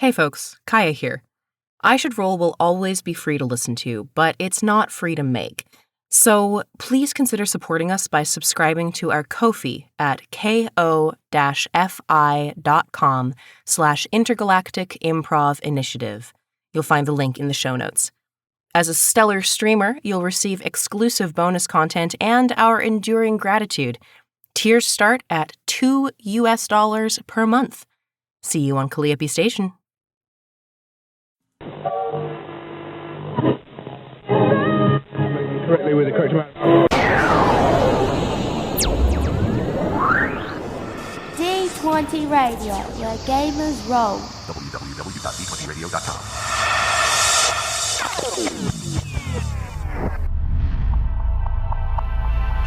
Hey folks, Kaya here. I Should Roll will always be free to listen to, but it's not free to make. So please consider supporting us by subscribing to our Ko-fi at ko-fi.com/Intergalactic Improv Initiative. You'll find the link in the show notes. As a stellar streamer, you'll receive exclusive bonus content and our enduring gratitude. Tiers start at $2 per month. See you on Calliope Station. Correctly with the correct amount. D20 Radio, where gamers roll. www.d20radio.com.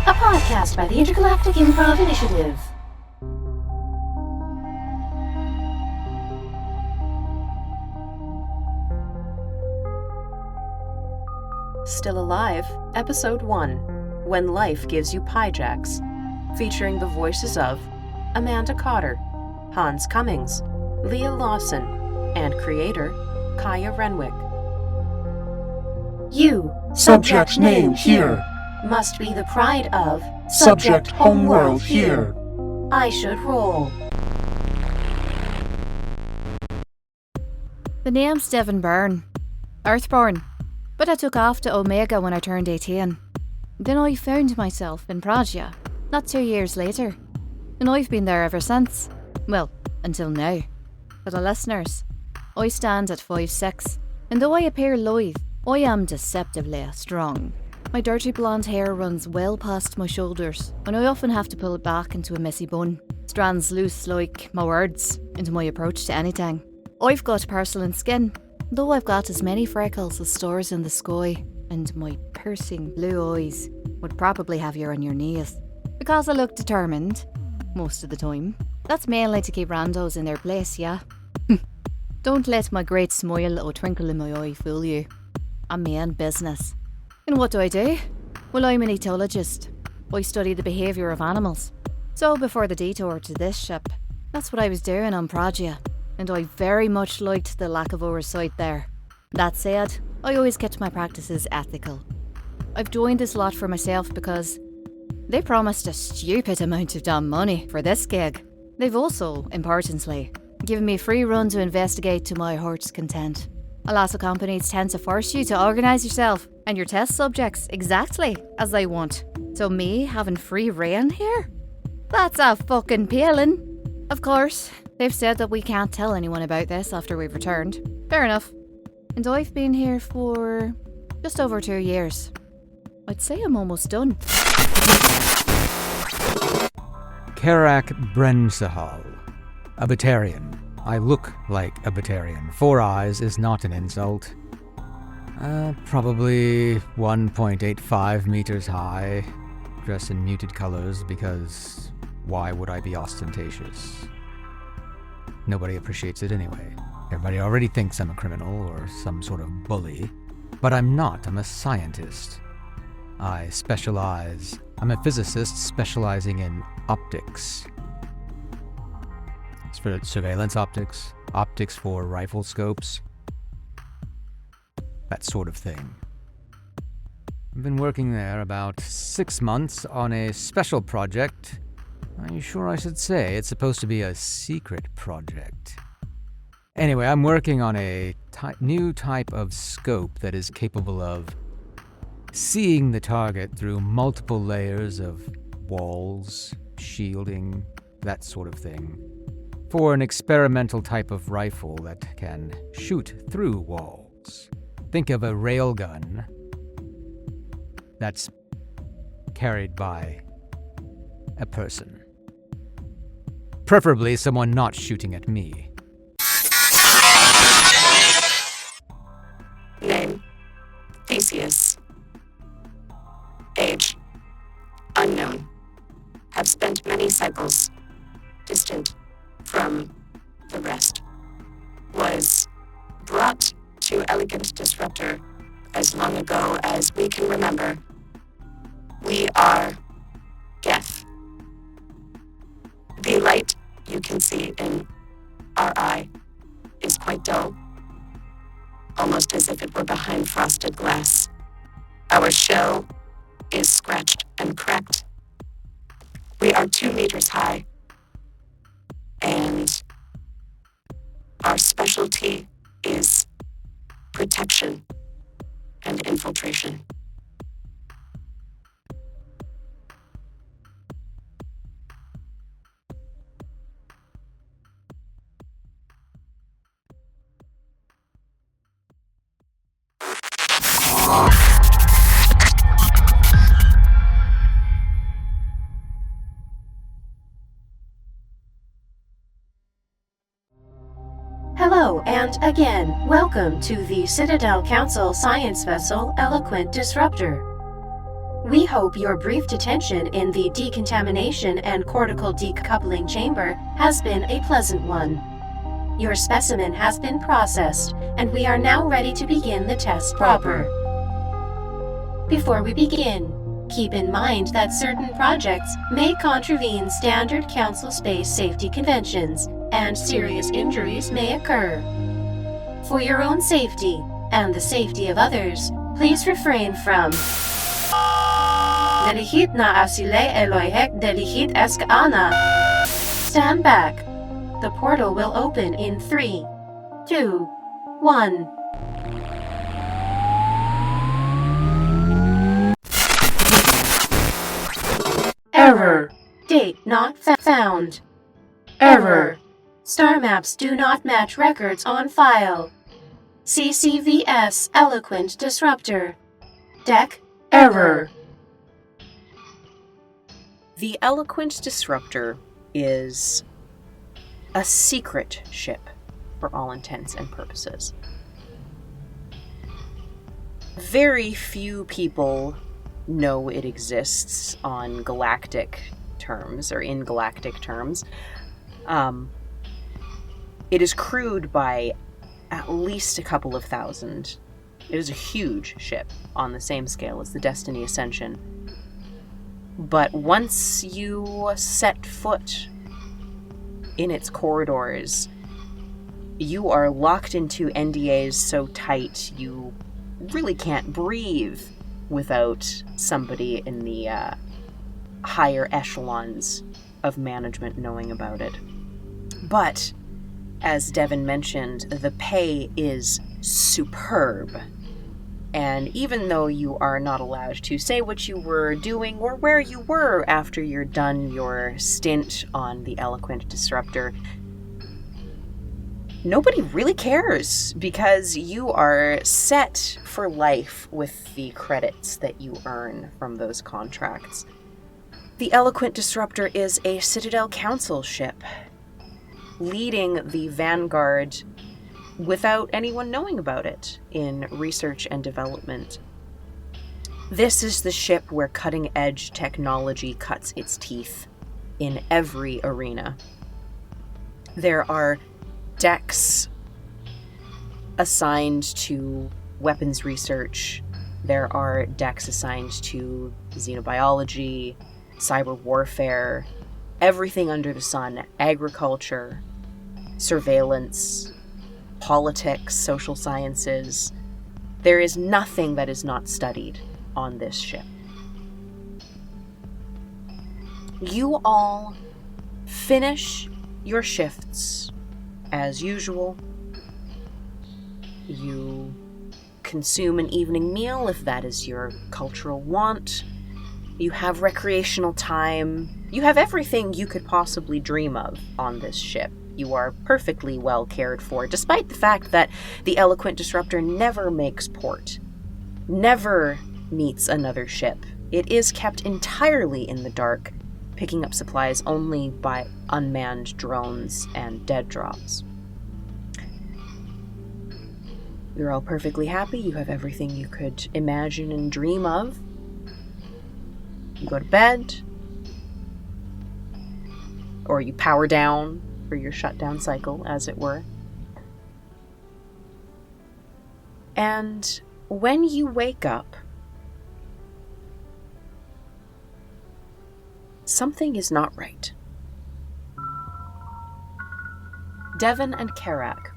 A podcast by the Intergalactic Improv Initiative. Still Alive, Episode 1, When Life Gives You Pyjaks, featuring the voices of Amanda Cotter, Hans Cummings, Leah Lawson, and creator Kaya Renwick. You, Subject name here. must be the pride of Subject homeworld here. I Should Roll. The name's Devyn Byrne, Earthborn, but I took off to Omega when I turned 18. Then I found myself in Praja, not 2 years later, and I've been there ever since. Well, until now. For the listeners, I stand at 5'6", and though I appear lithe, I am deceptively strong. My dirty blonde hair runs well past my shoulders, and I often have to pull it back into a messy bun. Strands loose like my words into my approach to anything. I've got porcelain skin, though I've got as many freckles as stars in the sky, and my piercing blue eyes would probably have you on your knees. Because I look determined, most of the time. That's mainly to keep randos in their place, yeah? Don't let my great smile or twinkle in my eye fool you. I'm my own business. And what do? Well, I'm an etologist. I study the behaviour of animals. So before the detour to this ship, that's what I was doing on Praja, and I very much liked the lack of oversight there. That said, I always kept my practices ethical. I've joined this lot for myself because they promised a stupid amount of damn money for this gig. They've also, importantly, given me free run to investigate to my heart's content. A lot of companies tend to force you to organise yourself and your test subjects exactly as they want. So me having free rein here? That's a fucking peeling. Of course, they've said that we can't tell anyone about this after we've returned. Fair enough. And I've been here for just over 2 years. I'd say I'm almost done. Kherak Bren'sehal, a Batarian. I look like a Batarian. 4 eyes is not an insult. Probably 1.85 meters high. Dress in muted colors because why would I be ostentatious? Nobody appreciates it anyway. Everybody already thinks I'm a criminal or some sort of bully. But I'm not. I'm a scientist. I'm a physicist specializing in optics. It's for surveillance optics, optics for rifle scopes, that sort of thing. I've been working there about 6 months on a special project. Are you sure I should say? It's supposed to be a secret project. Anyway, I'm working on a new type of scope that is capable of seeing the target through multiple layers of walls, shielding, that sort of thing, for an experimental type of rifle that can shoot through walls. Think of a railgun that's carried by a person. Preferably someone not shooting at me. Name: Theseus. Age: unknown. Have spent many cycles distant from the rest. Was brought to Eloquent Disruptor as long ago as we can remember. We are death. The light you can see in our eye is quite dull, almost as if it were behind frosted glass. Our shell is scratched and cracked. We are 2 meters high, and our specialty is protection and infiltration. Hello, and again, welcome to the Citadel Council science vessel, Eloquent Disruptor. We hope your brief detention in the decontamination and cortical decoupling chamber has been a pleasant one. Your specimen has been processed, and we are now ready to begin the test proper. Before we begin, keep in mind that certain projects may contravene standard council space safety conventions, and serious injuries may occur. For your own safety, and the safety of others, please refrain from Delihit na asile Elohek delihit eskaana. Stand back. The portal will open in 3, 2, 1. Error. Date not found. Error. Star maps do not match records on file. CCVS Eloquent Disruptor. Deck error. The Eloquent Disruptor is a secret ship for all intents and purposes. Very few people know it exists on galactic terms or in galactic terms. It is crewed by at least a couple of thousand. It is a huge ship on the same scale as the Destiny Ascension. But once you set foot in its corridors, you are locked into NDAs so tight you really can't breathe without somebody in the higher echelons of management knowing about it. But as Devyn mentioned, the pay is superb. And even though you are not allowed to say what you were doing or where you were after you're done your stint on the Eloquent Disruptor, nobody really cares because you are set for life with the credits that you earn from those contracts. The Eloquent Disruptor is a Citadel Council ship, leading the vanguard without anyone knowing about it in research and development. This is the ship where cutting-edge technology cuts its teeth in every arena. There are decks assigned to weapons research. There are decks assigned to xenobiology, cyber warfare, everything under the sun, agriculture, surveillance, politics, social sciences. There is nothing that is not studied on this ship. You all finish your shifts as usual. You consume an evening meal if that is your cultural want. You have recreational time. You have everything you could possibly dream of on this ship. You are perfectly well cared for, despite the fact that the Eloquent Disruptor never makes port, never meets another ship. It is kept entirely in the dark, picking up supplies only by unmanned drones and dead drops. You're all perfectly happy. You have everything you could imagine and dream of. You go to bed, or you power down for your shutdown cycle, as it were. And when you wake up, something is not right. Devyn and Kherak,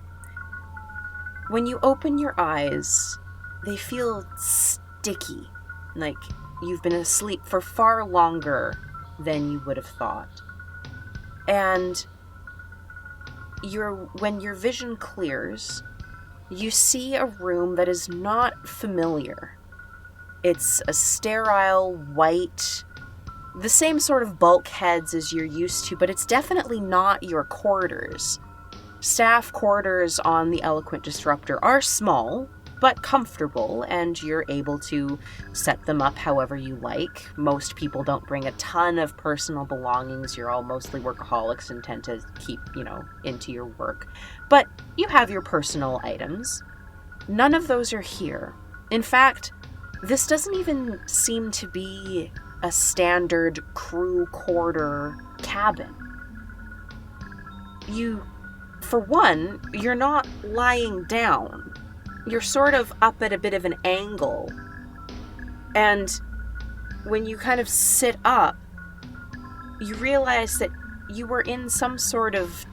When you open your eyes, they feel sticky, like you've been asleep for far longer than you would have thought. And when your vision clears, you see a room that is not familiar. It's a sterile, white, the same sort of bulkheads as you're used to, but it's definitely not your quarters. Staff quarters on the Eloquent Disruptor are small, but comfortable, and you're able to set them up however you like. Most people don't bring a ton of personal belongings. You're all mostly workaholics and tend to keep, into your work. But you have your personal items. None of those are here. In fact, this doesn't even seem to be a standard crew quarter cabin. For one, you're not lying down. You're sort of up at a bit of an angle. And when you kind of sit up, you realize that you were in some sort of,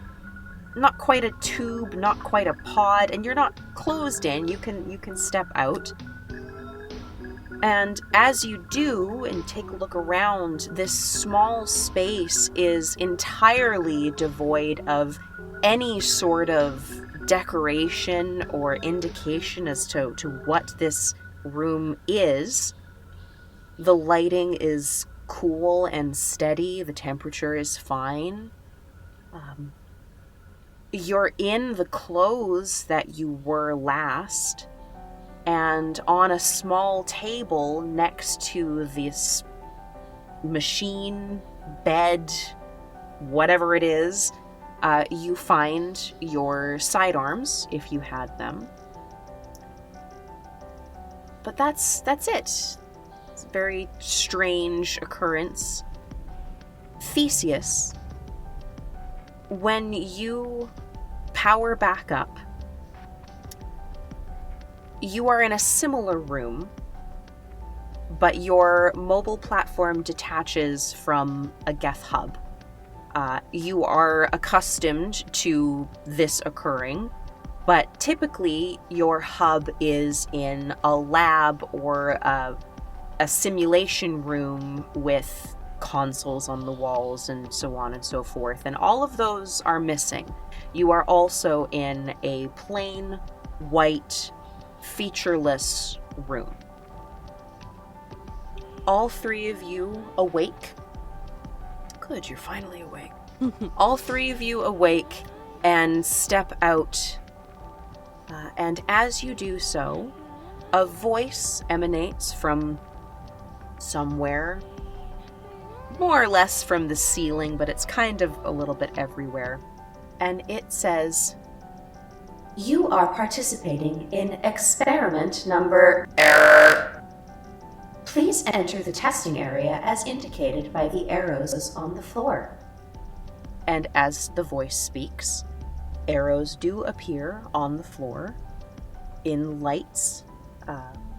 not quite a tube, not quite a pod, and you're not closed in. You can step out. And as you do and take a look around, this small space is entirely devoid of any sort of decoration or indication as to what this room is. The lighting is cool and steady. The temperature is fine. You're in the clothes that you were last, and on a small table next to this machine, bed, whatever it is, you find your sidearms, if you had them. But that's it. It's a very strange occurrence. Theseus, when you power back up, you are in a similar room, but your mobile platform detaches from a Geth hub. You are accustomed to this occurring, but typically your hub is in a lab or a simulation room with consoles on the walls and so on and so forth, and all of those are missing. You are also in a plain, white, featureless room. All three of you awake. Good, you're finally awake. All three of you awake and step out. And as you do so, a voice emanates from somewhere, more or less from the ceiling, but it's kind of a little bit everywhere. And it says, You are participating in experiment number error. Please enter the testing area as indicated by the arrows on the floor. And as the voice speaks, arrows do appear on the floor in lights.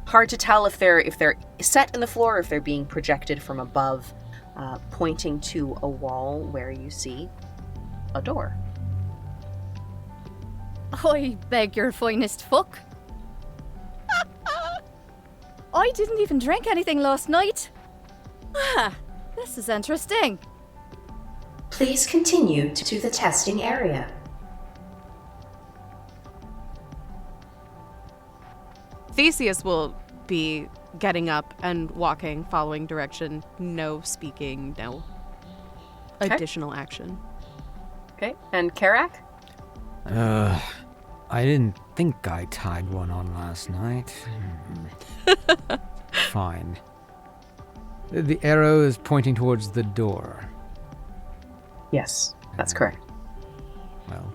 Hard to tell if they're set in the floor or if they're being projected from above, pointing to a wall where you see a door. I beg your finest fuck. I didn't even drink anything last night. This is interesting. Please continue to the testing area. Theseus will be getting up and walking, following direction. No speaking, no additional action. Okay, and Kherak? I didn't think I tied one on last night. Fine. The arrow is pointing towards the door. Yes, that's correct. Well,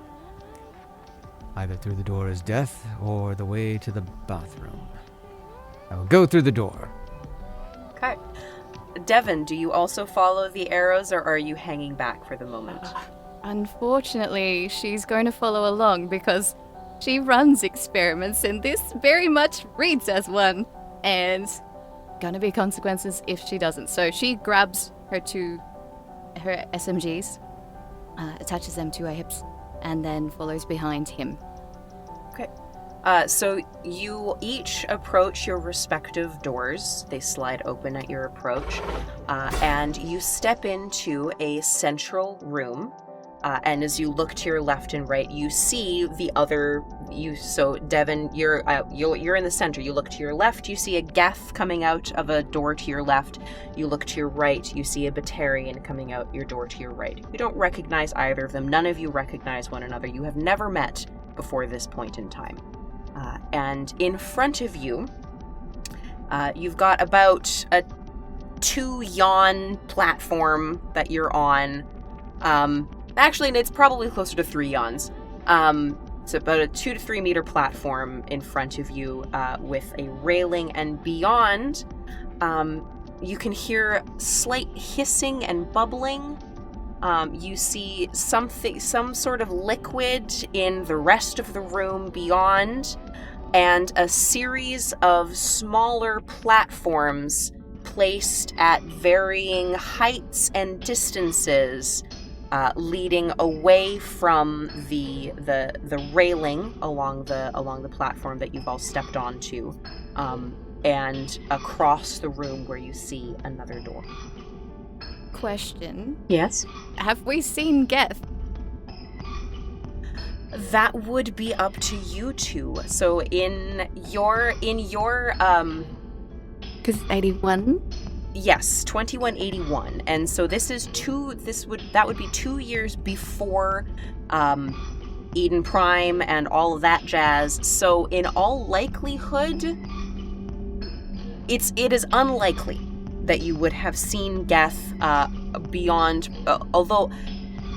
either through the door is death or the way to the bathroom. I will go through the door. Okay. Devyn, do you also follow the arrows, or are you hanging back for the moment? Unfortunately, she's going to follow along because she runs experiments and this very much reads as one. And gonna be consequences if she doesn't. So she grabs her SMGs, attaches them to her hips, and then follows behind him. Okay. So you each approach your respective doors. They slide open at your approach, and you step into a central room. And as you look to your left and right, you see the other. So Devyn, you're in the center. You look to your left, you see a Geth coming out of a door to your left. You look to your right, you see a Batarian coming out your door to your right. You don't recognize either of them. None of you recognize one another. You have never met before this point in time. And in front of you, you've got about a 2-yawn platform that you're on. Actually, it's probably closer to 3 yawns. It's about a 2 to 3 meter platform in front of you with a railing, and beyond, you can hear slight hissing and bubbling. You see some sort of liquid in the rest of the room beyond, and a series of smaller platforms placed at varying heights and distances, leading away from the railing along the platform that you've all stepped onto, and across the room where you see another door. Question. Yes? Have we seen Geth? That would be up to you two. So in your Because 81? Yes, 2181. And so that would be 2 years before Eden Prime and all of that jazz. So in all likelihood, it is unlikely that you would have seen Geth beyond, although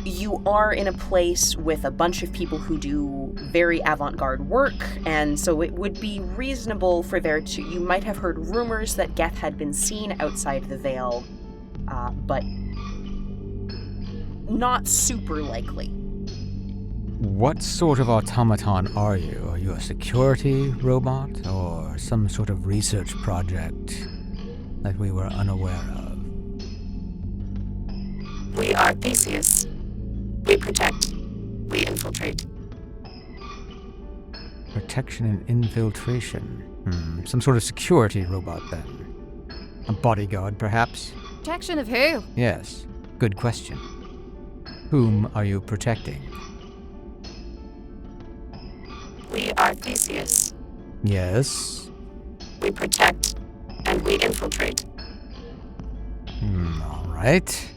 you are in a place with a bunch of people who do very avant-garde work, and so it would be reasonable for you might have heard rumors that Geth had been seen outside the Veil, but not super likely. What sort of automaton are you? Are you a security robot or some sort of research project that we were unaware of? We are Theseus. We protect. We infiltrate. Protection and infiltration. Some sort of security robot, then. A bodyguard, perhaps? Protection of who? Yes. Good question. Whom are you protecting? We are Theseus. Yes. We protect and we infiltrate. All right.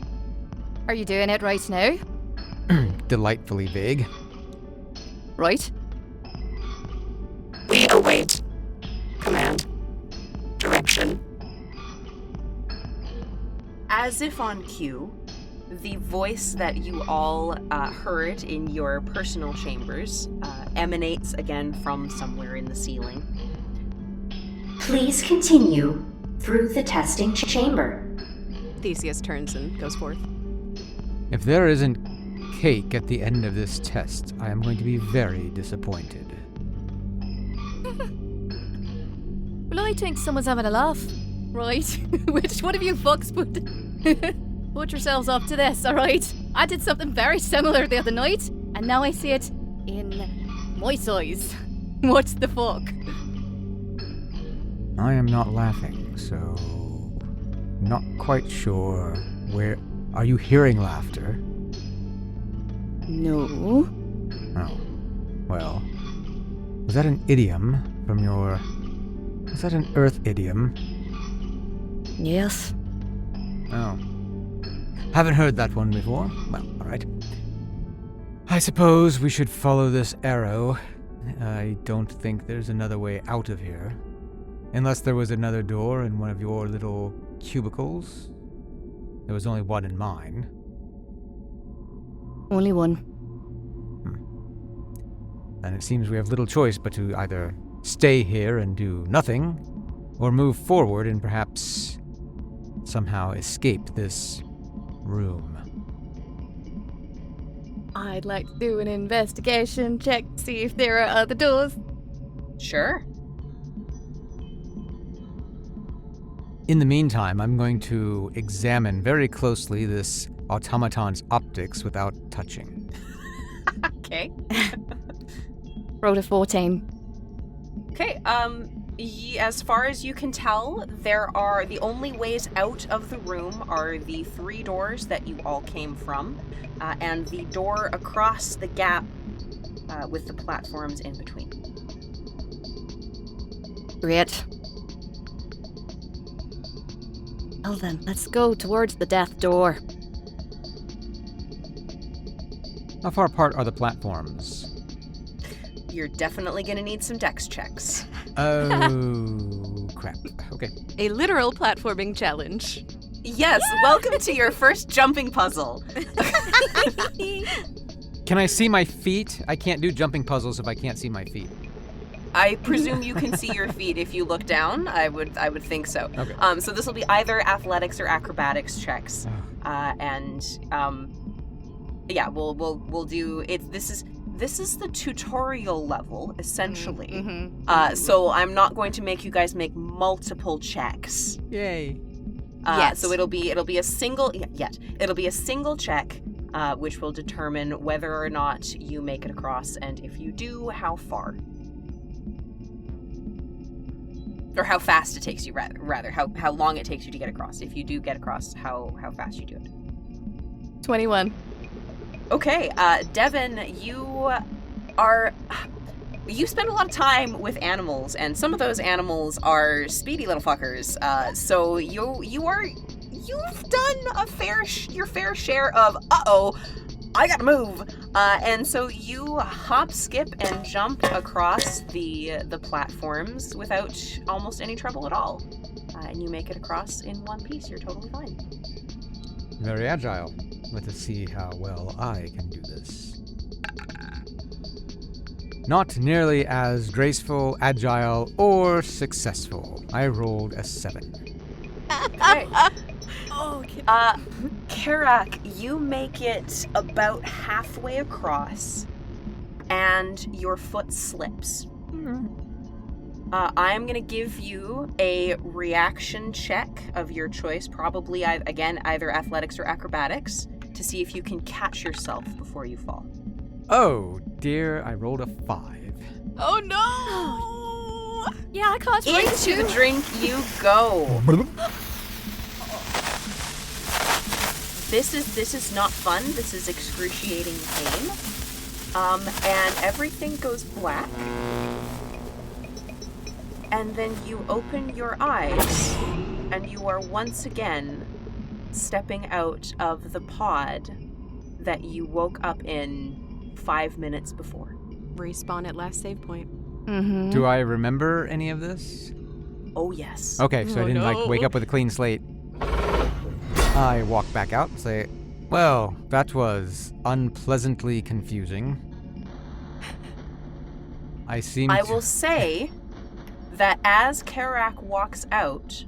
Are you doing it right now? Delightfully vague. Right? We await command, direction. As if on cue, the voice that you all heard in your personal chambers emanates again from somewhere in the ceiling. Please continue through the testing chamber. Theseus turns and goes forth. If there isn't cake at the end of this test, I am going to be very disappointed. Well, I think someone's having a laugh. Right? Which one of you fucks put yourselves up to this, alright? I did something very similar the other night, and now I see it in my size. What the fuck? I am not laughing, so... not quite sure where... Are you hearing laughter? No. Oh. Well. Was that an idiom from your... Was that an Earth idiom? Yes. Oh. Haven't heard that one before. Well, alright. I suppose we should follow this arrow. I don't think there's another way out of here. Unless there was another door in one of your little cubicles. There was only one in mine. Only one. And it seems we have little choice but to either stay here and do nothing, or move forward and perhaps somehow escape this room. I'd like to do an investigation check to see if there are other doors. Sure. In the meantime, I'm going to examine very closely this automaton's optics without touching. Okay. Rolled a 14. Okay, as far as you can tell, the only ways out of the room are the 3 doors that you all came from, and the door across the gap with the platforms in between. Great. Well then, let's go towards the death door. How far apart are the platforms? You're definitely gonna need some dex checks. Oh, crap. Okay. A literal platforming challenge. Yes, welcome to your first jumping puzzle. Can I see my feet? I can't do jumping puzzles if I can't see my feet. I presume you can see your feet if you look down. I would think so. Okay. So this will be either athletics or acrobatics checks, yeah, we'll do it. This is the tutorial level essentially. Mm-hmm. So I'm not going to make you guys make multiple checks. Yay. Yes. So it'll be a single check, which will determine whether or not you make it across, and if you do, how far. Or how fast it takes you, rather. How long it takes you to get across. If you do get across, how fast you do it. 21. Okay, Devyn, you spend a lot of time with animals, and some of those animals are speedy little fuckers. So you've done your fair share of I gotta move. And so you hop, skip, and jump across the platforms without almost any trouble at all. And you make it across in one piece. You're totally fine. Very agile. Let us see how well I can do this. Not nearly as graceful, agile, or successful. I rolled a 7. Okay. Kherak, you make it about halfway across, and your foot slips. I'm gonna give you a reaction check of your choice, probably either athletics or acrobatics, to see if you can catch yourself before you fall. Oh dear, I rolled a 5. Oh no! Yeah, I can't Into the drink you go. This is not fun. This is excruciating pain. And everything goes black. And then you open your eyes, and you are once again stepping out of the pod that you woke up in 5 minutes before. Respawn at last save point. Mm-hmm. Do I remember any of this? Oh, yes. Okay, so I didn't wake up with a clean slate. I walk back out and say, well, that was unpleasantly confusing. I will say that as Kherak walks out,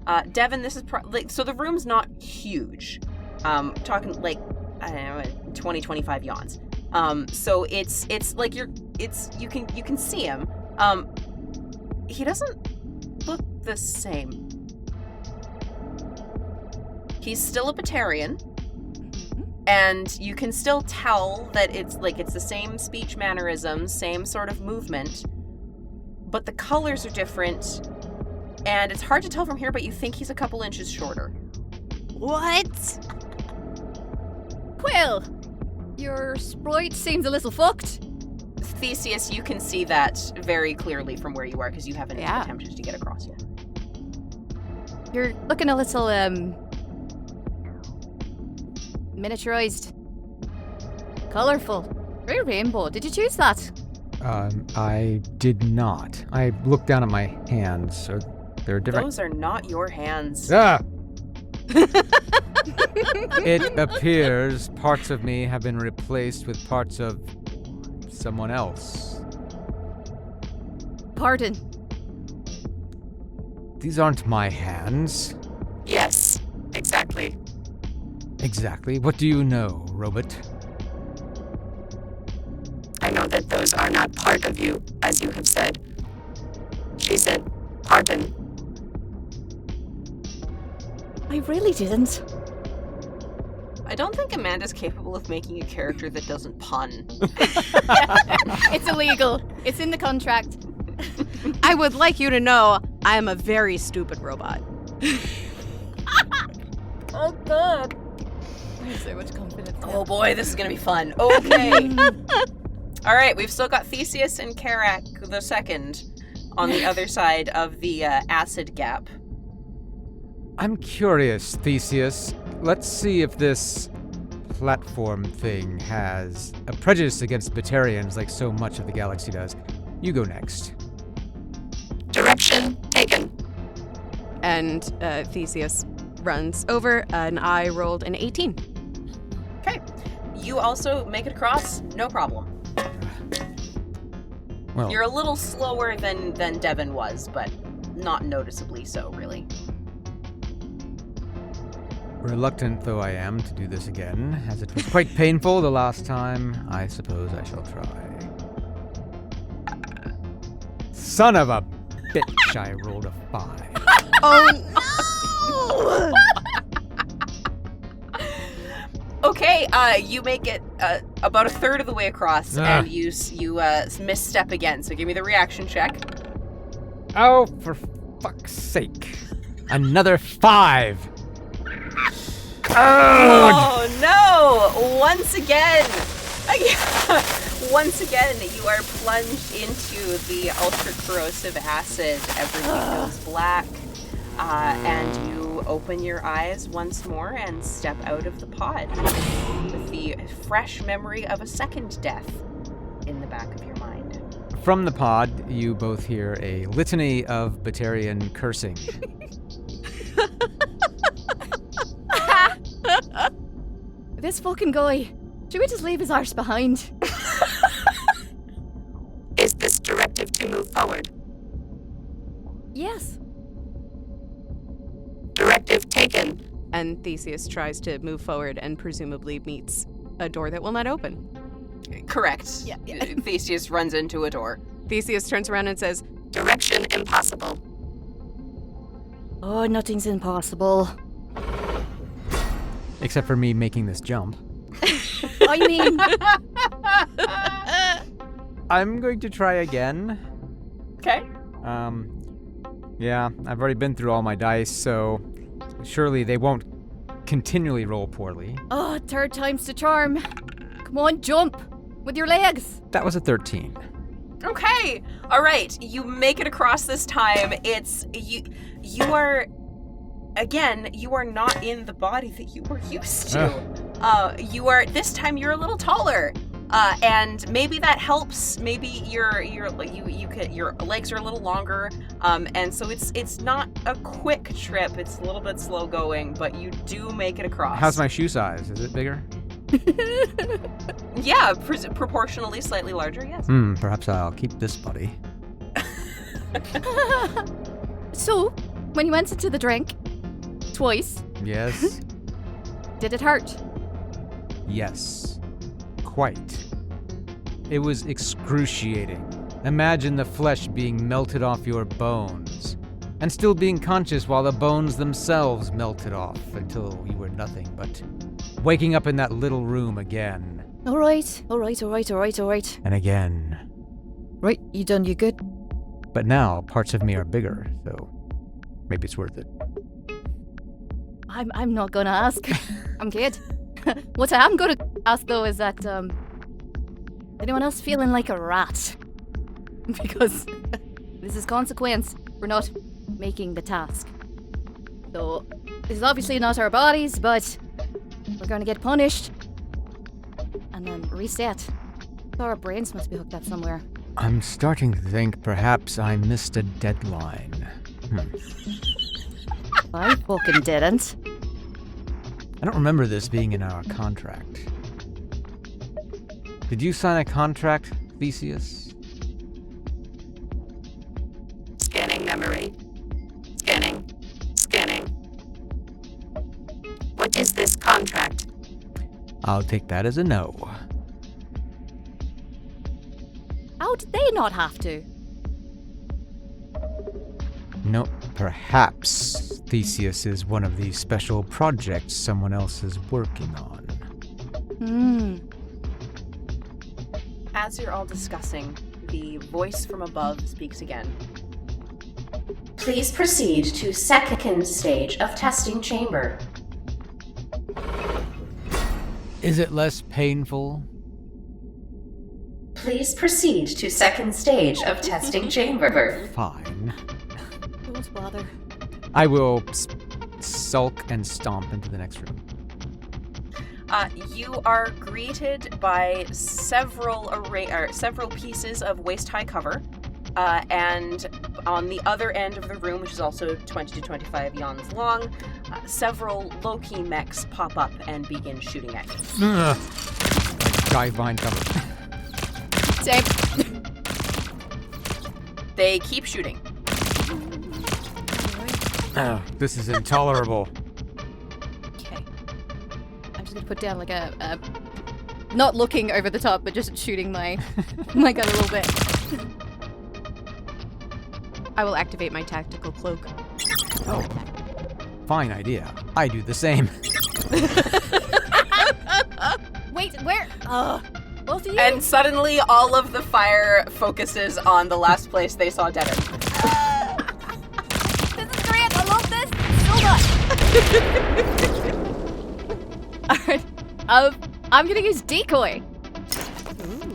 Devyn, this is so the room's not huge. Talking like, I don't know, 20, 25 yawns. So it's like you can see him. He doesn't look the same. He's still a Batarian, and you can still tell that it's the same speech mannerisms, same sort of movement, but the colors are different, and it's hard to tell from here, but you think he's a couple inches shorter. What? Quill, your sprite seems a little fucked. Theseus, you can see that very clearly from where you are, because you haven't attempted to get across yet. You're looking a little, miniaturized. Colorful. Very rainbow. Did you choose that? I did not. I looked down at my hands. So they're different. Those are not your hands. Ah! It appears parts of me have been replaced with parts of someone else. Pardon. These aren't my hands. Yes, exactly. Exactly. What do you know, Robot? I know that those are not part of you, as you have said. She said, pardon. I really didn't. I don't think Amanda's capable of making a character that doesn't pun. It's illegal. It's in the contract. I would like you to know I am a very stupid robot. Oh, God. I have so much confidence. Oh boy, this is gonna be fun. Okay. All right, we've still got Theseus and Kherak the second on the other side of the acid gap. I'm curious, Theseus. Let's see if this platform thing has a prejudice against Batarians like so much of the galaxy does. You go next. Direction taken. And Theseus runs over, and I rolled an 18. Okay. You also make it across, no problem. Well, You're a little slower than Devyn was, but not noticeably so, really. reluctant though I am to do this again, as it was quite painful the last time, I suppose I shall try. Son of a bitch, I rolled a 5. Oh no! Okay, you make it about a third of the way across, and you misstep again. So give me the reaction check. Oh, for fuck's sake! Another 5. Oh no! Once again, you are plunged into the ultra corrosive acid. Everything goes black, and you open your eyes once more and step out of the pod with the fresh memory of a second death in the back of your mind. From the pod, you both hear a litany of Batarian cursing. This fucking guy. Should we just leave his arse behind? Is this directive to move forward? Yes. Directive taken. And Theseus tries to move forward and presumably meets a door that will not open. Correct. Yeah. Theseus runs into a door. Theseus turns around and says, Direction impossible. Oh, nothing's impossible. Except for me making this jump. I mean... I'm going to try again. Okay. Yeah, I've already been through all my dice, so surely they won't continually roll poorly. Oh, third time's the charm. Come on, jump. With your legs. That was a 13. Okay. All right. You make it across this time. It's you are again, you are not in the body that you were used to. You are this time you're a little taller. And maybe that helps. Maybe your legs are a little longer. And so it's not a quick trip. It's a little bit slow going, but you do make it across. How's my shoe size? Is it bigger? Yeah, proportionally slightly larger, yes. Perhaps I'll keep this buddy. So, when you went into the drink, twice, Yes. did it hurt? Yes. Quite. It was excruciating. Imagine the flesh being melted off your bones, and still being conscious while the bones themselves melted off until you were nothing but waking up in that little room again. All right. And again. Right, you done, you good? But now parts of me are bigger, so maybe it's worth it. I'm not gonna ask. I'm good. What I am gonna ask though is that, anyone else feeling like a rat? Because this is consequence for not making the task. So, this is obviously not our bodies, but we're gonna get punished. And then reset. So our brains must be hooked up somewhere. I'm starting to think perhaps I missed a deadline. I fucking didn't. I don't remember this being in our contract. Did you sign a contract, Theseus? Scanning memory. Scanning. What is this contract? I'll take that as a no. How did they not have to? No, perhaps Theseus is one of these special projects someone else is working on. As you're all discussing the voice from above speaks again. Please proceed to second stage of testing chamber. Is it less painful? Please proceed to second stage of testing chamber. Fine. Don't bother. I will sulk and stomp into the next room. You are greeted by several pieces of waist-high cover, and on the other end of the room, which is also 20 to 25 yawns long, several low-key mechs pop up and begin shooting at you. Dive behind cover. Same. They keep shooting. Oh, this is intolerable. Okay. I'm just gonna put down like a not looking over the top, but just shooting my gun a little bit. I will activate my tactical cloak. Oh, fine idea. I do the same. Wait, where? Both of you? And suddenly, all of the fire focuses on the last place they saw Devyn. This is great. I love this so much. Alright. I'm gonna use decoy.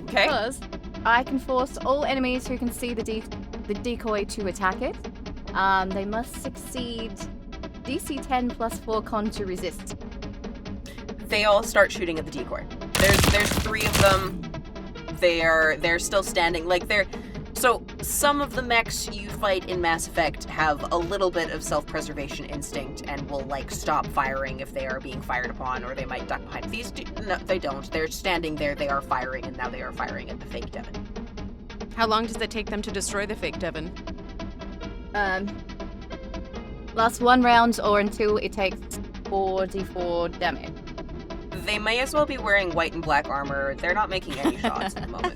Okay. Because I can force all enemies who can see the decoy to attack it. They must succeed DC 10 plus 4 con to resist. They all start shooting at the decoy. There's 3 of them. They're still standing. So some of the mechs you fight in Mass Effect have a little bit of self-preservation instinct and will stop firing if they are being fired upon, or they might duck behind. These no, they don't. They're standing there. They are firing, and now they are firing at the fake Devyn. How long does it take them to destroy the fake Devyn? Lasts 1 round, or until it takes 4d4 damage. They may as well be wearing white and black armor. They're not making any shots at the moment.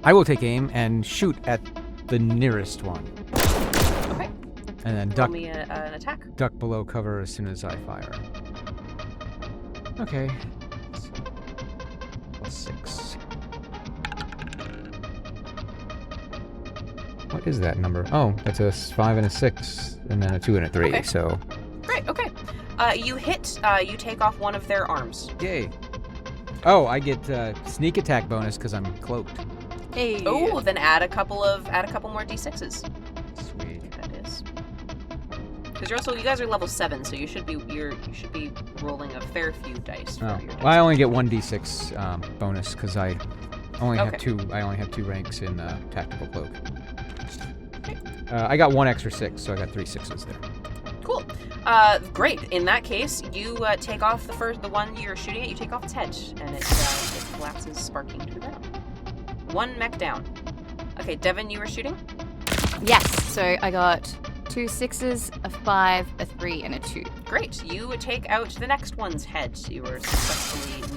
I will take aim and shoot at the nearest one. Okay. And then Roll me an attack. duck below cover as soon as I fire. Okay. Plus 6. What is that number? Oh, that's a 5 and a 6, and then a 2 and a 3, Okay. so... Great, okay. You hit, you take off one of their arms. Yay. Oh, I get sneak attack bonus because I'm cloaked. Hey. Oh, then add a couple more d6s. Sweet. That is. Because you guys are level 7, so you should be rolling a fair few dice for Oh, your dice. well, I only get 1 d6 bonus because I only have Okay. 2. I only have 2 ranks in tactical cloak. I got 1 extra 6, so I got 3 6s there. Cool. Great. In that case, you take off the one you're shooting at. You take off its head, and it collapses, sparking to the ground. 1 mech down. Okay, Devyn, you were shooting? Yes, so I got 2 6s, a 5, a 3, and a 2. Great. You take out the next one's head. We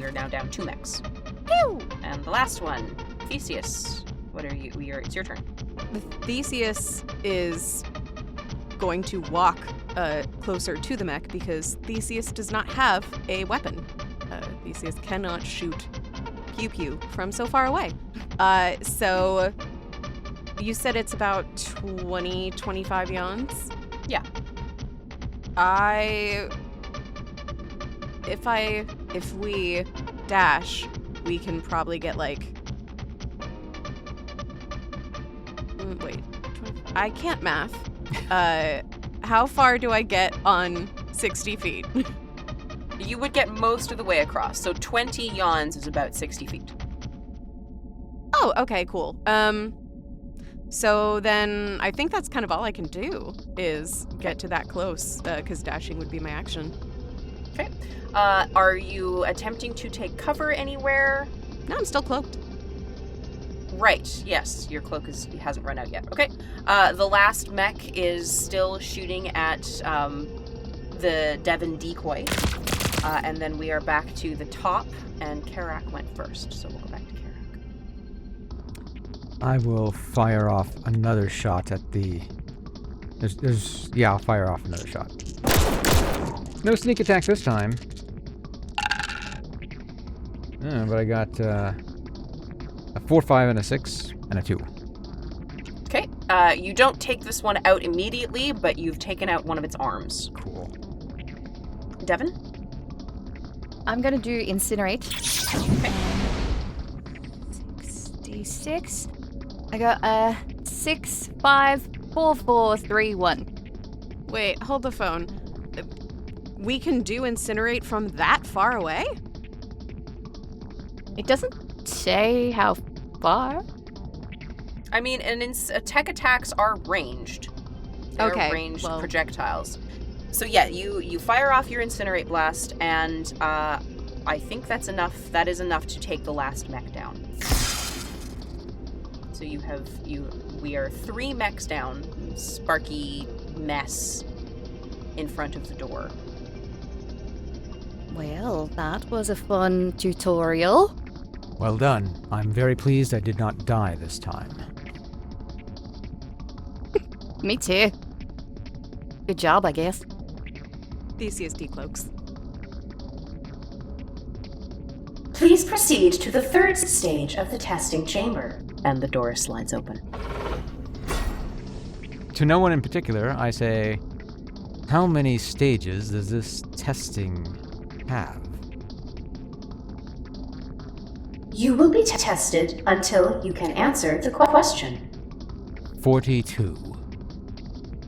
are now down 2 mechs. Pew! And the last one, Theseus. It's your turn. The Theseus is going to walk closer to the mech because Theseus does not have a weapon. Theseus cannot shoot pew-pew from so far away. So you said it's about 20, 25 yawns? Yeah. If we dash, we can probably get wait. I can't math. How far do I get on 60 feet? You would get most of the way across, so 20 yawns is about 60 feet. Oh, okay, cool. So then I think that's kind of all I can do is get to that close, because dashing would be my action. Okay. Are you attempting to take cover anywhere? No, I'm still cloaked. Right, yes, your cloak hasn't run out yet. Okay. The last mech is still shooting at the Devyn decoy. And then we are back to the top, and Kherak went first, so we'll go back to Kherak. I will fire off another shot at the... I'll fire off another shot. No sneak attack this time. But I got A 4, 5, and a 6, and a 2. Okay, you don't take this one out immediately, but you've taken out one of its arms. Cool. Devyn? I'm gonna do incinerate. Okay. 66. I got 6, 5, 4, 4, 3, 1. Wait, hold the phone. We can do incinerate from that far away? It doesn't say how far. I mean, tech attacks are ranged. They're Okay, ranged well. projectiles. So yeah, you fire off your incinerate blast, and I think that's enough. That is enough to take the last mech down. So we are 3 mechs down. Sparky mess in front of the door. Well, that was a fun tutorial. Well done. I'm very pleased I did not die this time. Me too. Good job, I guess. Theseus decloaks. Please proceed to the 3rd stage of the testing chamber. And the door slides open. To no one in particular, I say, how many stages does this testing have? You will be tested until you can answer the question. 42.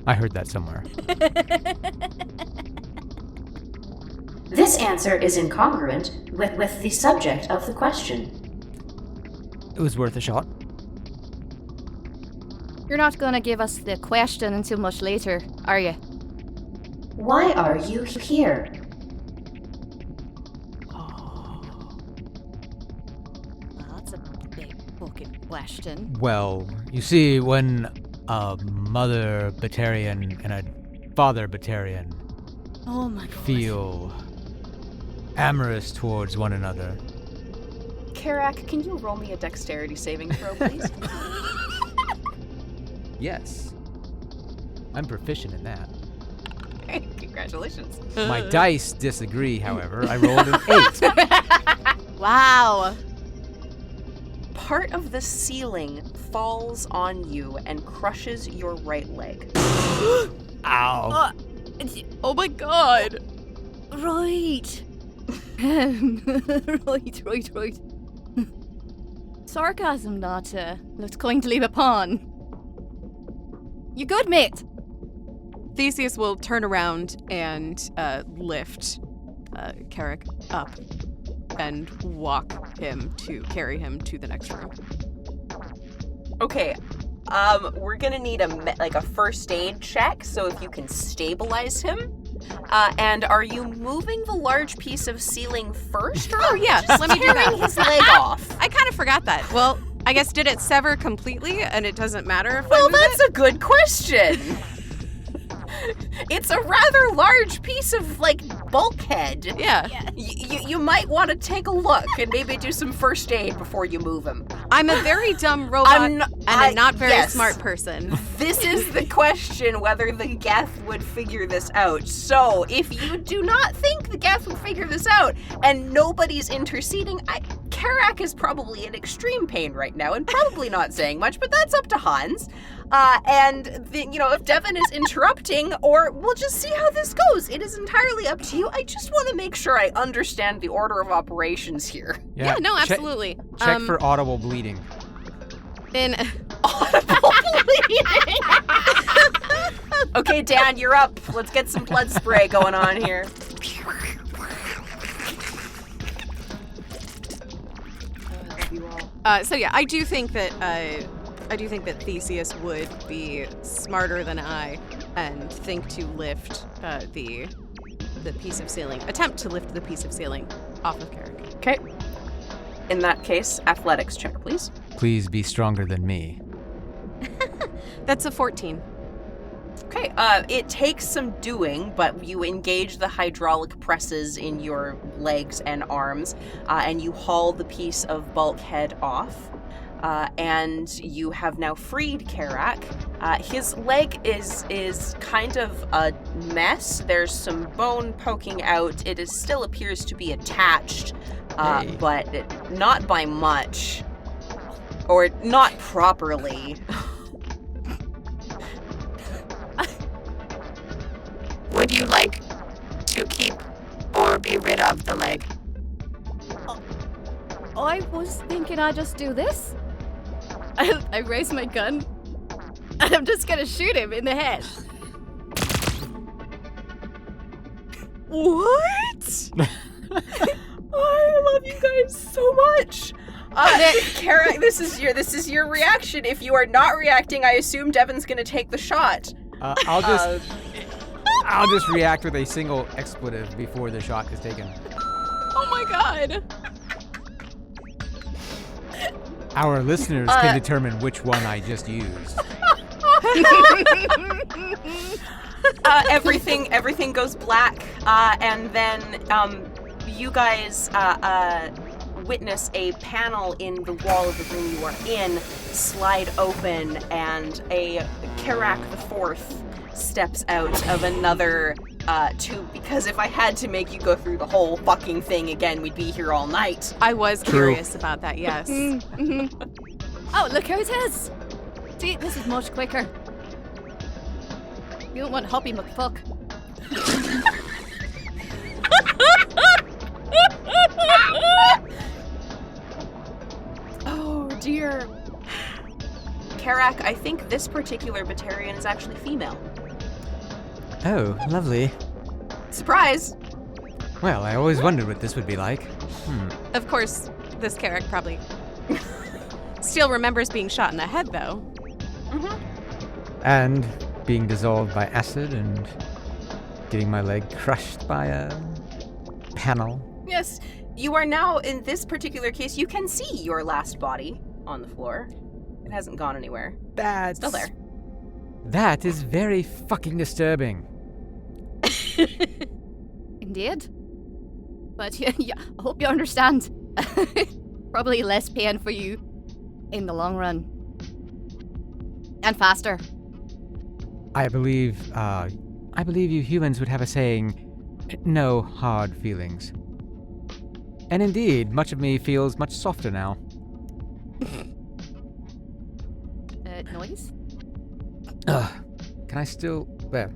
I heard that somewhere. This answer is incongruent with the subject of the question. It was worth a shot. You're not gonna give us the question until much later, are you? Why are you here? That's a big fucking question. Well, you see, when a mother Batarian and a father Batarian Oh my god. feel amorous towards one another. Kherak, can you roll me a dexterity saving throw, please? Yes. I'm proficient in that. Hey, congratulations. My dice disagree, however. I rolled an 8. Wow. Part of the ceiling falls on you and crushes your right leg. Ow. Oh my god. Right. right. Sarcasm not looked kindly upon. You good, mate? Theseus will turn around and lift Kherak up and carry him to the next room. Okay, we're gonna need a first aid check, so if you can stabilize him. And are you moving the large piece of ceiling first, or Oh, yeah, just let me do tearing that. his leg off? I kind of forgot that. Well, I guess did it sever completely and it doesn't matter if I Well, move that's it? a good question. It's a rather large piece of, bulkhead. Yeah. You might want to take a look and maybe do some first aid before you move him. I'm a very dumb robot and a not very yes. smart person. This is the question, whether the Geth would figure this out. So, if you do not think the Geth would figure this out, and nobody's interceding, Kherak is probably in extreme pain right now, and probably not saying much, but that's up to Hans. If Devyn is interrupting, or we'll just see how this goes. It is entirely up to you. I just want to make sure I understand the order of operations here. Yeah, no, absolutely. Check for audible bleeding. Audible bleeding. Okay, Dan, you're up. Let's get some blood spray going on here. I do think that Theseus would be smarter than I and think to lift the piece of ceiling. Attempt to lift the piece of ceiling off of Kherak. Okay. In that case, athletics check, please. Please be stronger than me. That's a 14. Okay, it takes some doing, but you engage the hydraulic presses in your legs and arms, and you haul the piece of bulkhead off. And you have now freed Kherak. His leg is kind of a mess. There's some bone poking out. It still appears to be attached, Hey. but not by much. Or not properly. Would you like to keep or be rid of the leg? I was thinking I'd just do this. I raise my gun, and I'm just gonna shoot him in the head. What? I love you guys so much. Kherak, this is your reaction. If you are not reacting, I assume Devyn's gonna take the shot. I'll just react with a single expletive before the shot is taken. Oh my god. Our listeners can determine which one I just used. Everything goes black, and then you guys witness a panel in the wall of the room you are in slide open, and a Kherak the Fourth steps out of another tube, because if I had to make you go through the whole fucking thing again, we'd be here all night. I was curious about that, yes. Oh, look who it is! See, this is much quicker. You don't want Hoppy McFuck. Oh dear. Kherak, I think this particular Batarian is actually female. Oh, lovely. Surprise! Well, I always wondered what this would be like. Of course, this Kherak probably still remembers being shot in the head, though. Mm-hmm. And being dissolved by acid and getting my leg crushed by a panel. Yes, you are now, in this particular case, you can see your last body on the floor. It hasn't gone anywhere. That's still there. That is very fucking disturbing. Indeed. But yeah, I hope you understand. Probably less pain for you in the long run. And faster. I believe you humans would have a saying, no hard feelings. And indeed, much of me feels much softer now. Noise? Can I still... There.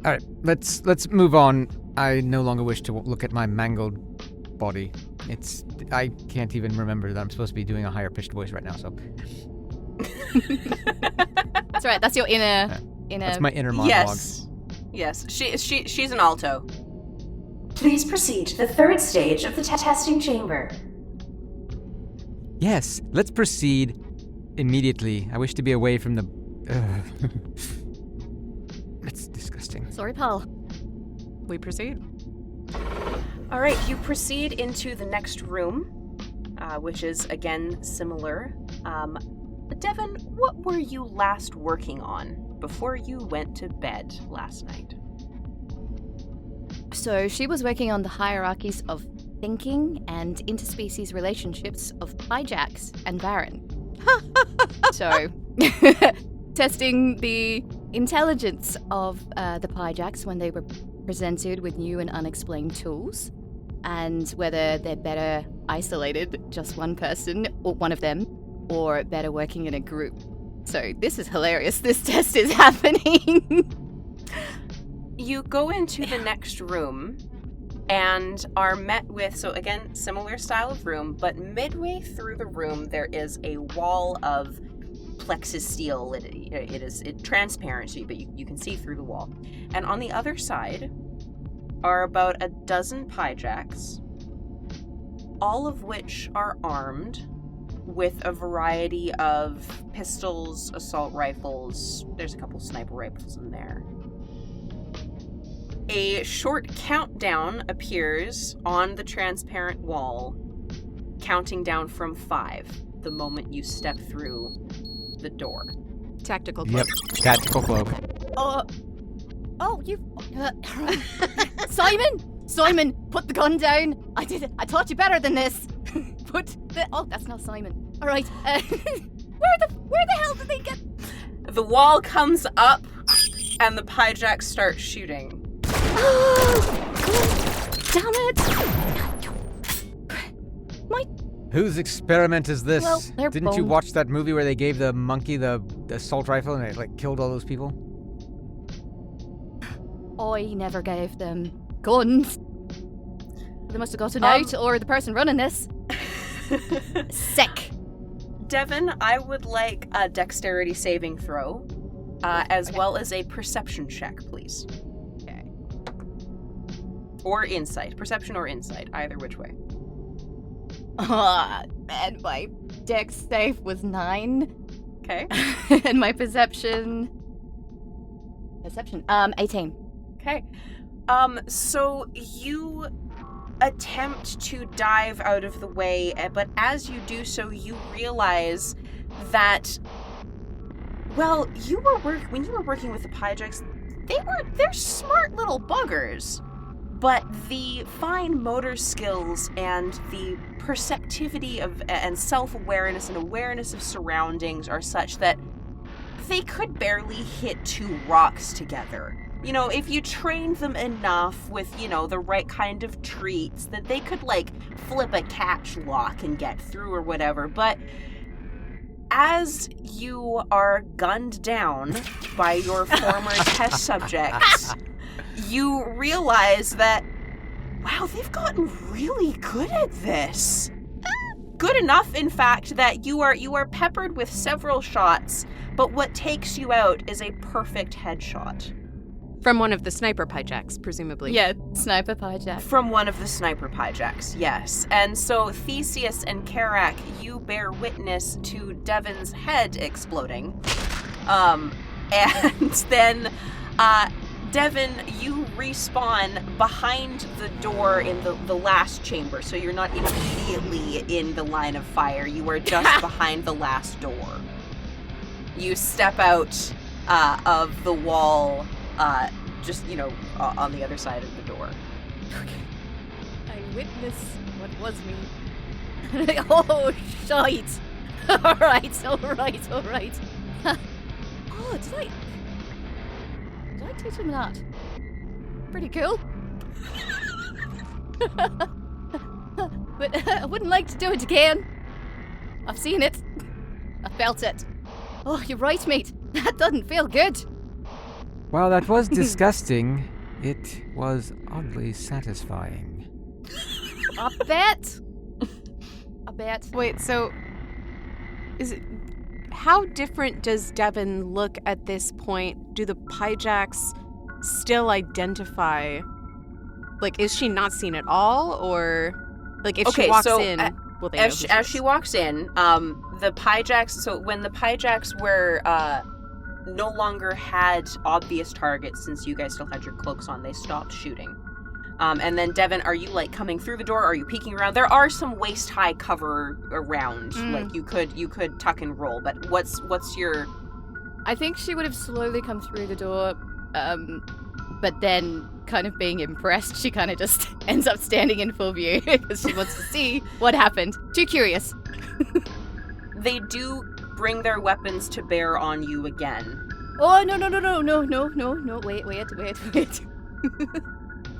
Alright, let's move on. I no longer wish to look at my mangled body. I can't even remember that I'm supposed to be doing a higher pitched voice right now, so... That's right, that's your inner... That's my inner monologue. Yes. She's an alto. Please proceed to the third stage of the testing chamber. Yes, let's proceed immediately. I wish to be away from the... That's disgusting. Sorry, pal. We proceed. All right, you proceed into the next room, which is, again, similar. Devyn, what were you last working on before you went to bed last night? So she was working on the hierarchies of thinking and interspecies relationships of Pyjaks and Byrne. So, testing the intelligence of the Pyjaks when they were presented with new and unexplained tools, and whether they're better isolated, just one person, or one of them, or better working in a group. So this is hilarious. This test is happening. You go into the next room and are met with, so again, similar style of room, but midway through the room there is a wall of plexus steel. It is transparent, but you can see through the wall. And on the other side are about a dozen Pyjaks, all of which are armed with a variety of pistols, assault rifles. There's a couple sniper rifles in there. A short countdown appears on the transparent wall, counting down from 5 the moment you step through the door. Tactical cloak. Yep, tactical cloak. You... Simon, put the gun down. I did it. I taught you better than this. Oh, that's not Simon. All right. Where the hell did they get... The wall comes up, and the Pyjaks start shooting. Damn it! Whose experiment is this? Well, they're Didn't you boned. watch that movie where they gave the monkey the assault rifle and it like killed all those people? I never gave them guns. They must have gotten out, or the person running this. Sick. Devyn, I would like a dexterity saving throw, as well as a perception check, please. Okay. Or insight. Perception or insight, either which way. And my dex save was 9. Okay. And my perception... 18. Okay. So you attempt to dive out of the way, but as you do so, you realize that, well, when you were working with the Pyjaks, they're smart little buggers. But the fine motor skills and the perceptivity and self-awareness and awareness of surroundings are such that they could barely hit 2 rocks together. You know, if you trained them enough with, the right kind of treats, that they could, flip a catch lock and get through or whatever. But as you are gunned down by your former test subjects, you realize that, wow, they've gotten really good at this. Good enough, in fact, that you are peppered with several shots, but what takes you out is a perfect headshot. From one of the sniper Pyjaks, presumably. Yeah, sniper Pyjak. From one of the sniper Pyjaks, yes. And so Theseus and Kherak, you bear witness to Devyn's head exploding. And then, Devyn, you respawn behind the door in the last chamber, so you're not immediately in the line of fire. You are just behind the last door. You step out of the wall, on the other side of the door. Okay. I witness what was me. Oh, shite. Alright. Oh, did I teach him that? Pretty cool. But I wouldn't like to do it again. I've seen it. I felt it. Oh, you're right, mate. That doesn't feel good. While that was disgusting, it was oddly satisfying. I bet. Wait, so how different does Devyn look at this point? Do the Pyjaks still identify? Is she not seen at all, or if she walks in, will they? As she walks in, the Pyjaks. So when the Pyjaks were no longer had obvious targets, since you guys still had your cloaks on, they stopped shooting. And then Devyn, are you coming through the door? Are you peeking around? There are some waist-high cover around. You could tuck and roll, but what's your? I think she would have slowly come through the door, but then, kind of being impressed, she kind of just ends up standing in full view because she wants to see what happened. Too curious. They do bring their weapons to bear on you again. Oh, no, wait.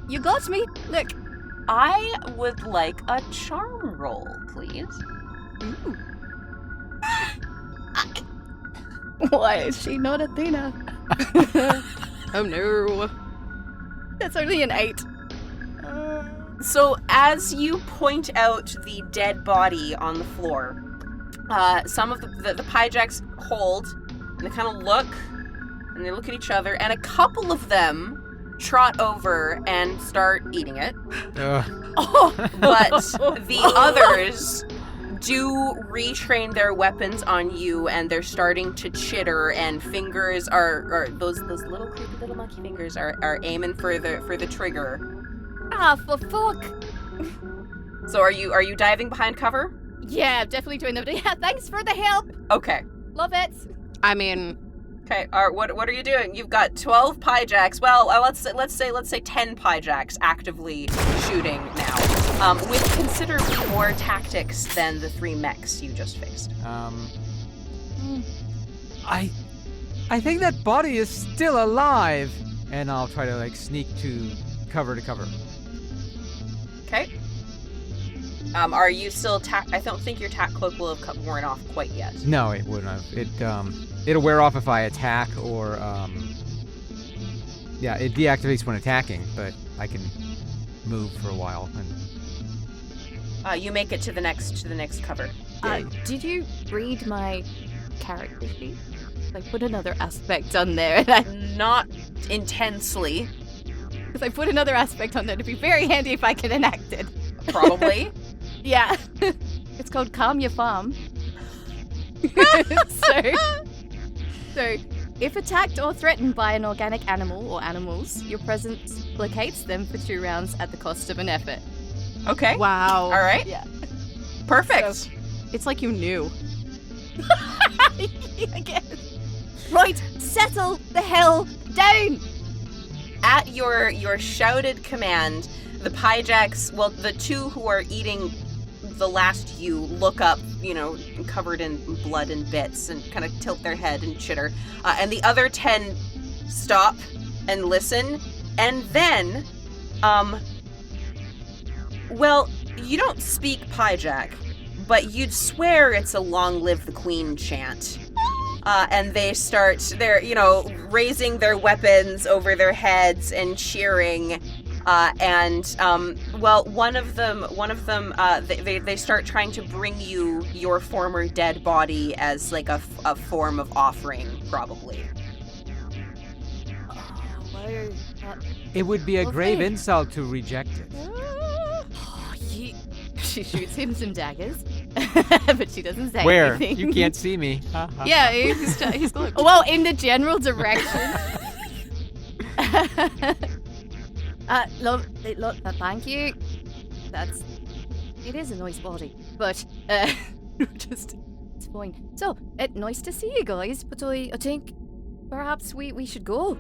You got me. Look. I would like a charm roll, please. Ooh. Why is she not Athena? Oh no. That's only an 8. So as you point out the dead body on the floor, some of the Pyjaks hold, and they kind of look, and they look at each other, and a couple of them trot over and start eating it. But the others do retrain their weapons on you, and they're starting to chitter, and fingers are those little creepy little monkey fingers are aiming for the trigger. Ah, for fuck. So are you diving behind cover? Yeah, definitely doing that. Yeah, thanks for the help. Okay. Love it. I mean, okay. What are you doing? You've got 12 Pyjaks. Well, let's say 10 Pyjaks actively shooting now, with considerably more tactics than the 3 mechs you just faced. I think that body is still alive, and I'll try to sneak to cover. Okay. Are you still I don't think your tack cloak will have worn off quite yet. No, it wouldn't have. It'll wear off if I attack or yeah, it deactivates when attacking, but I can move for a while. And you make it to the next cover. Did you read my character sheet? I put another aspect on there, and Not intensely, because I put another aspect on there to be very handy if I can enact it. probably. Yeah. It's called Calm Your Farm. So, if attacked or threatened by an organic animal or animals, your presence placates them for 2 rounds at the cost of an effort. Okay. Wow. All right. Yeah. Perfect. So, it's like you knew. I guess. Right, settle the hell down! At your shouted command, the Pyjaks, well, the 2 who are eating the last you look up, covered in blood and bits, and kind of tilt their head and chitter. And the other 10 stop and listen. And then, well, you don't speak Pyjak, but you'd swear it's a long live the queen chant. And they're raising their weapons over their heads and cheering. Well, one of them, they start trying to bring you your former dead body as like a form of offering, probably. it would be a grave insult to reject it. She shoots him some daggers, but she doesn't say Where? anything. You can't see me. Yeah, he's going. Well, in the general direction. Look, thank you. It is a nice body, but just it's fine. So, nice to see you guys, but I think perhaps we should go.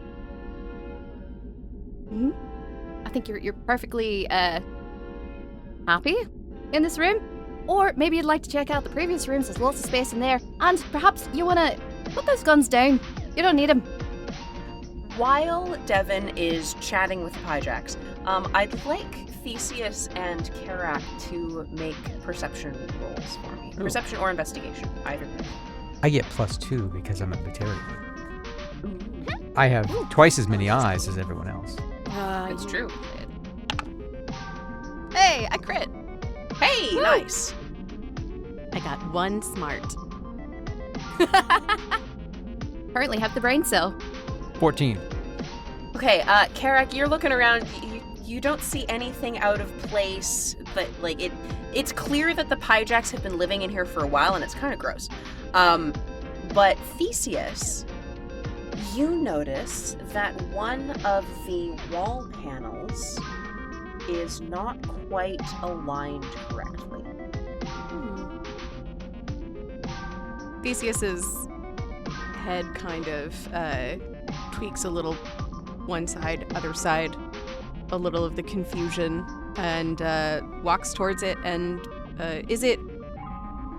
Hmm? I think you're perfectly happy in this room, or maybe you'd like to check out the previous rooms. There's lots of space in there, and perhaps you wanna put those guns down. You don't need them. While Devyn is chatting with the Pyjaks, I'd like Theseus and Kherak to make perception rolls for me. Ooh. Perception or investigation, either. I get +2 because I'm a Batarian. I have twice as many eyes as everyone else. It's true. Hey, I crit. Hey, Woo! nice. I got 1 smart. Currently have the brain cell. 14. Okay, Kherak, you're looking around. You don't see anything out of place, but it's clear that the Pyjaks have been living in here for a while, and it's kind of gross. But Theseus, you notice that one of the wall panels is not quite aligned correctly. Theseus's head kind of tweaks a little, one side, other side, a little of the confusion, and walks towards it. And is it,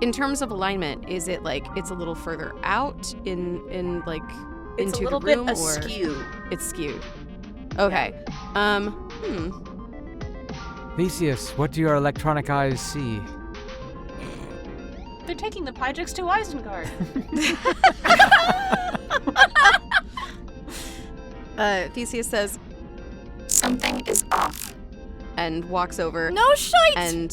in terms of alignment, is it like it's a little further out in like It's into a little the room, bit or askew. it's skewed? Okay. Theseus, what do your electronic eyes see? They're taking the Pyjaks to Isengard. Theseus says, Something is off. and walks over. No shite! And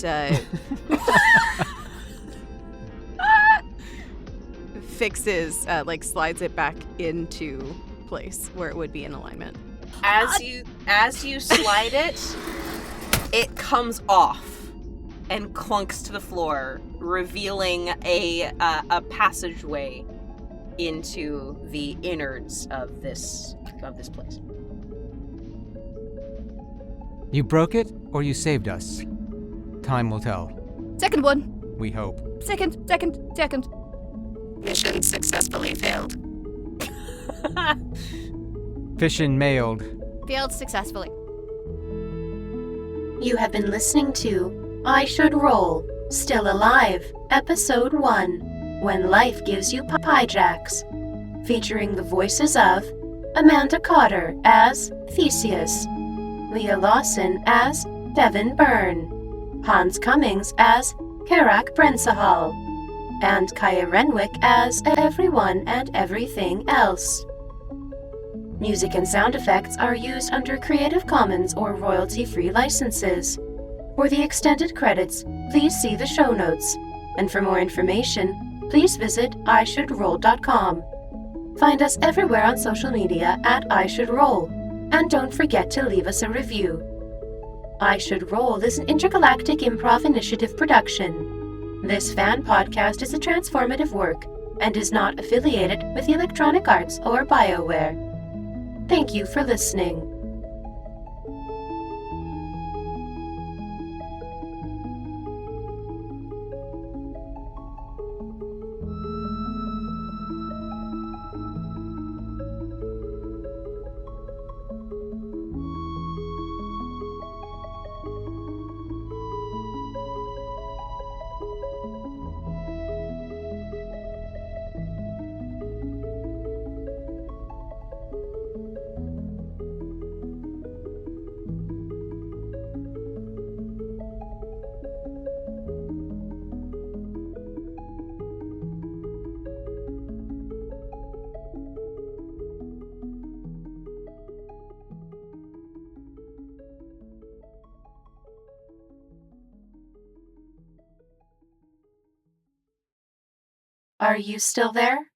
fixes, slides it back into place where it would be in alignment. As you slide it, it comes off and clunks to the floor, revealing a passageway into the innards of this place. You broke it, or you saved us? Time will tell. Second one. We hope. Second. Mission successfully failed. Fission mailed. Failed successfully. You have been listening to I Should Roll, Still Alive, Episode 1, When Life Gives You Pyjaks, featuring the voices of Amanda Cotter as Theseus, Leah Lawson as Devyn Byrne, Hans Cummings as Kherak Bren'sehal, and Kaya Renwick as everyone and everything else. Music and sound effects are used under Creative Commons or royalty-free licenses. For the extended credits, please see the show notes. And for more information, please visit ishouldroll.com. Find us everywhere on social media at ishouldroll. And don't forget to leave us a review. I Should Roll is an Intergalactic Improv Initiative production. This fan podcast is a transformative work and is not affiliated with Electronic Arts or BioWare. Thank you for listening. Are you still there?